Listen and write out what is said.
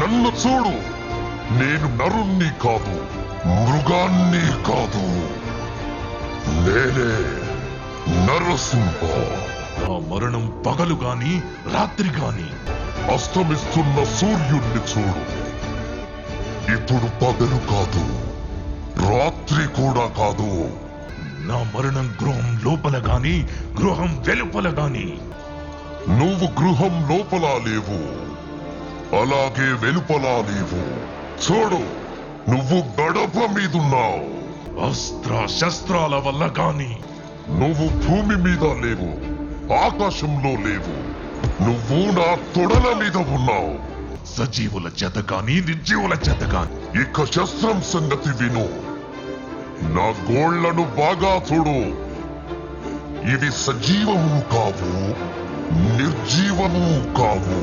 నన్ను చూడు, నేను నరుణ్ణి కాదు, మృగాన్ని కాదు, నేనే నరసింహ. ఆ మరణం పగలు గాని రాత్రి గాని. అస్తమిస్తున్న సూర్యుణ్ణి చూడు, ఇప్పుడు పగలు కాదు, రాత్రి కూడా కాదు. నా మరణం గృహం లోపల గాని గృహం వెలుపల గాని. నువ్వు గృహం లోపల లేవు, అలాగే వెలుపల లేవు. చూడు, నువ్వు గడప మీదున్నావు. అస్త్ర శస్త్రాల వల్ల గాని. నువ్వు భూమి మీద లేవు, ఆకాశంలో లేవు, నువ్వు నా తొడల మీద ఉన్నావు. సజీవుల చేత గాని నిర్జీవుల చేత గాని. ఇక శస్త్రం సంగతి విను. నా గోళ్లను బాగా చూడు, ఇవి సజీవము కావు, నిర్జీవము కావు.